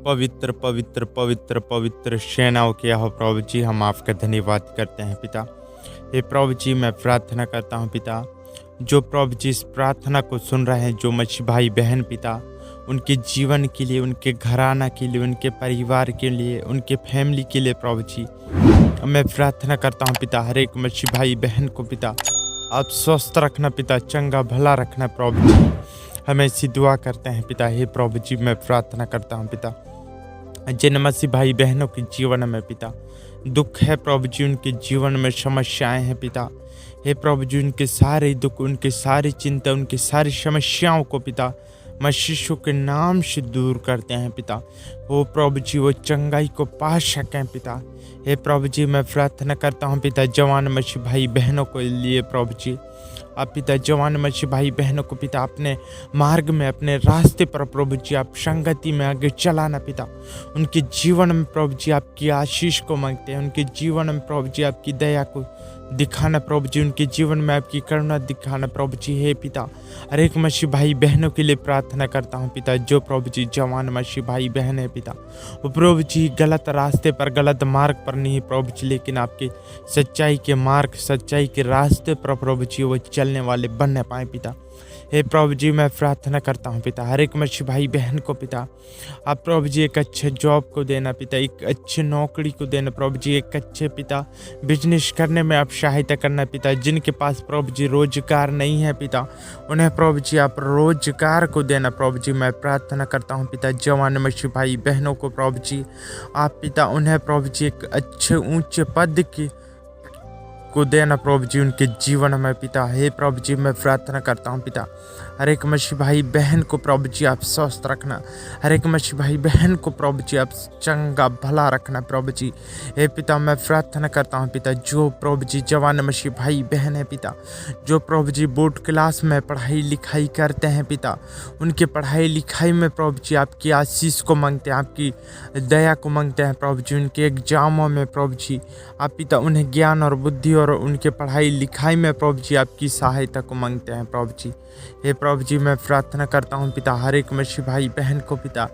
पवित्र पवित्र पवित्र पवित्र सेनाओं के यहोवा प्रभु जी, हम आपका धन्यवाद करते हैं पिता। हे प्रभु जी, मैं प्रार्थना करता हूँ पिता, जो प्रभु जी इस प्रार्थना को सुन रहे हैं, जो मसीह भाई बहन पिता, उनके जीवन के लिए, उनके घराना के लिए, उनके परिवार के लिए, उनके फैमिली के लिए प्रभु जी मैं प्रार्थना करता हूँ पिता। हर एक मसीह भाई बहन को पिता आप स्वस्थ रखना पिता, चंगा भला रखना प्रभु जी, हमें ऐसी दुआ करते हैं पिता। हे प्रभु जी, मैं प्रार्थना करता हूँ पिता, जिन मसीह भाई बहनों के जीवन में पिता दुख है प्रभु जी, उनके जीवन में समस्याएं हैं पिता, हे प्रभु जी उनके सारे दुख, उनके सारी चिंता, उनकी सारी समस्याओं को पिता मसीह के नाम से दूर करते हैं पिता। हो प्रभु जी, वो चंगाई को पा सकें पिता। हे प्रभु जी, मैं प्रार्थना करता हूँ पिता, जवान मसीह भाई बहनों को लिए प्रभु जी, आप पिता जवान मसीह भाई बहनों को पिता अपने मार्ग में, अपने रास्ते पर प्रभु जी आप संगति में आगे चलाना पिता। उनके जीवन में प्रभु जी आपकी आशीष को मांगते हैं, उनके जीवन में प्रभु जी आपकी दया को दिखाना प्रभु जी, उनके जीवन में आपकी करुणा दिखाना प्रभु जी। हे पिता, हर एक मसीह भाई बहनों के लिए प्रार्थना करता हूँ पिता, जो प्रभु जी जवान मसीह भाई बहन है पिता, वो प्रभु जी गलत रास्ते पर, गलत मार्ग पर नहीं प्रभु जी, लेकिन आपके सच्चाई के मार्ग, सच्चाई के रास्ते पर प्रभु जी वो चलने वाले बनने पाए पिता। हे प्रभु जी, मैं प्रार्थना करता हूँ पिता, हर एक मसीह भाई बहन को पिता आप प्रभु जी एक अच्छे जॉब को देना पिता, एक अच्छी नौकरी को देना प्रभु जी, एक अच्छे पिता बिजनेस करने में आप सहायता करना पिता। जिनके पास प्रभु जी रोजगार नहीं है पिता, उन्हें प्रभु जी आप रोजगार को देना प्रभु जी। मैं प्रार्थना करता हूँ पिता, जवान मसीह भाई बहनों को प्रभु जी आप पिता उन्हें प्रभु जी एक अच्छे ऊंचे पद की को देना प्रभु जी उनके जीवन में पिता। हे प्रभु जी, मैं प्रार्थना करता हूँ पिता, हर एक मसीह भाई बहन को प्रभु जी आप स्वस्थ रखना, हर एक मसीह भाई बहन को प्रभु जी आप चंगा भला रखना प्रभु जी। हे पिता, मैं प्रार्थना करता हूँ पिता, जो प्रभु जी जवान मसीह भाई बहन है पिता, जो प्रभु जी बोर्ड क्लास में पढ़ाई लिखाई करते हैं पिता, उनके पढ़ाई लिखाई में प्रभु जी आपकी आशीष को मांगते हैं, आपकी दया को मांगते हैं प्रभु जी। उनके एग्जामों में प्रभु जी आप पिता उन्हें ज्ञान और बुद्धि और उनके पढ़ाई लिखाई में प्रभु जी आपकी सहायता को मांगते हैं प्रभु जी। हे प्रभु जी, मैं प्रार्थना करता हूँ पिता, हर एक मसीह भाई बहन को पिता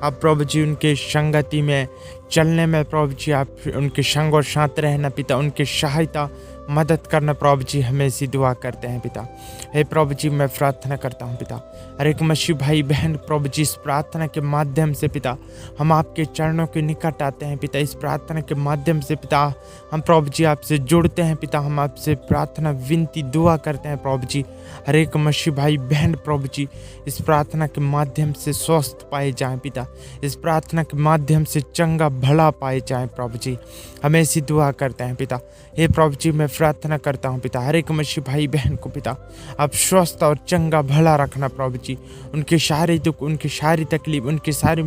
आप प्रभु जी उनके संगति में चलने में प्रभु जी आप उनके संग और साथ रहना पिता, उनकी सहायता मदद करना प्रभु जी, हमें ऐसी दुआ करते हैं पिता। हे प्रभु जी, मैं प्रार्थना करता हूँ पिता, हर एक मसीह भाई बहन प्रभु जी इस प्रार्थना के माध्यम से पिता हम आपके चरणों के निकट आते हैं पिता। इस प्रार्थना के माध्यम से पिता हम प्रभु जी आपसे जुड़ते हैं पिता, हम आपसे प्रार्थना विनती दुआ करते हैं प्रभु जी। हर एक मसीह भाई बहन प्रभु जी इस प्रार्थना के माध्यम से स्वस्थ पाए जाएं पिता, इस प्रार्थना के माध्यम से चंगा भला पाए जाएं प्रभु जी, हमें ऐसी दुआ करते हैं पिता। हे प्रभु जी, मैं प्रार्थना करता हूँ पिता, हर एक मसीह भाई बहन को पिता आप स्वस्थ और चंगा भला रखना प्रभु जी। उनके सारे दुख, उनकी सारी तकलीफ, उनकी सारी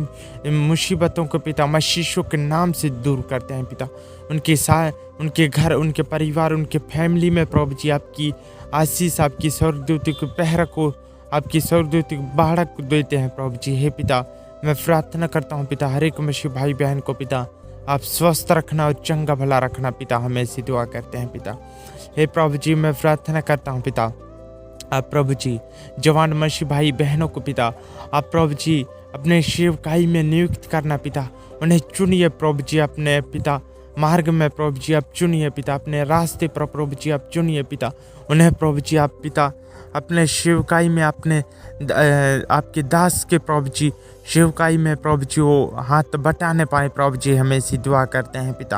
मुसीबतों को पिता मसीह के नाम से दूर करते हैं पिता। उनके घर, उनके परिवार, उनके फैमिली में प्रभु जी आपकी आशीष, आपकी स्वर्गदूत पहरा को, आपकी स्वर्गदूत बाड़ा को देते हैं प्रभु जी। हे पिता, मैं प्रार्थना करता हूँ पिता, हर एक मसीह भाई बहन को पिता आप स्वस्थ रखना और चंगा भला रखना पिता, हमें ऐसी दुआ करते हैं पिता। हे प्रभु जी, मैं प्रार्थना करता हूँ पिता, आप प्रभु जी जवान मसीह भाई बहनों को पिता आप प्रभु जी अपने सेवकाई में नियुक्त करना पिता, उन्हें चुनिए प्रभु जी, अपने पिता मार्ग में प्रभु जी आप चुनिए पिता, अपने रास्ते पर प्रभु जी आप चुनिए पिता, उन्हें प्रभु जी आप पिता अपने सेवकाई में, अपने आपके दास के प्रभु जी सेवकाई में प्रभु जी वो हाथ बटाने पाए प्रभु जी, हमें ऐसी दुआ करते हैं पिता।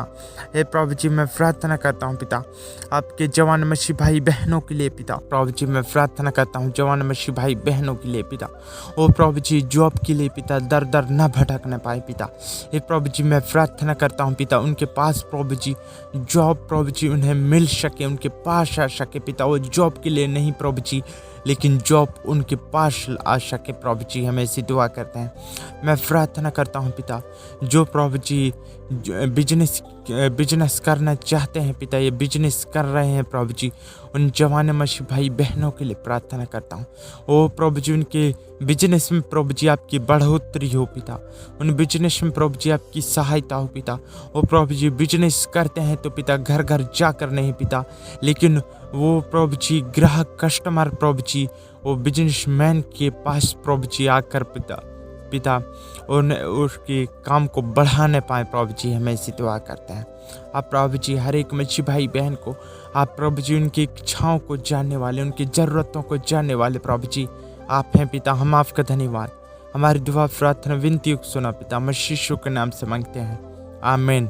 हे प्रभु जी, मैं प्रार्थना करता हूँ पिता आपके जवान मसीह भाई बहनों के लिए पिता, प्रभु जी मैं प्रार्थना करता हूँ जवान मसीह भाई बहनों के लिए पिता, ओ प्रभु जी जॉब के लिए पिता दर दर न भटकने पाए पिता। हे प्रभु जी, मैं प्रार्थना करता हूँ पिता उनके पास प्रभु जी जॉब प्रभु जी उन्हें मिल सके, उनके पास आ सके पिता, वो जॉब के लिए नहीं प्रभु जी, लेकिन जॉब उनके पास आ सके प्रभु जी, हमें ऐसी दुआ करते हैं। मैं प्रार्थना करता हूँ पिता, जो प्रभु जी बिजनेस करना चाहते हैं पिता, ये बिजनेस कर रहे हैं प्रभु जी, उन जवान मसीह भाई बहनों के लिए प्रार्थना करता हूँ। ओ प्रभु जी, उनके बिजनेस में प्रभु जी आपकी बढ़ोतरी हो पिता, उन बिजनेस में प्रभु जी आपकी सहायता हो पिता। ओ प्रभु जी बिजनेस करते हैं तो पिता घर घर जाकर नहीं पिता, लेकिन वो प्रभु जी ग्राहक कस्टमर प्रभु जी वो बिजनेसमैन के पास प्रभु जी आकर पिता पिता उन उसके काम को बढ़ाने पाए प्रभु जी, हमें ऐसी दुआ करते हैं। आप प्रभु जी हर एक मच्छी भाई बहन को, आप प्रभु जी उनकी इच्छाओं को जानने वाले, उनकी ज़रूरतों को जानने वाले प्रभु जी आप हैं पिता। हम आपका धन्यवाद, हमारी दुआ प्रार्थना विनती को सुना पिता, मसीह यीशु के नाम से मांगते हैं, आमीन।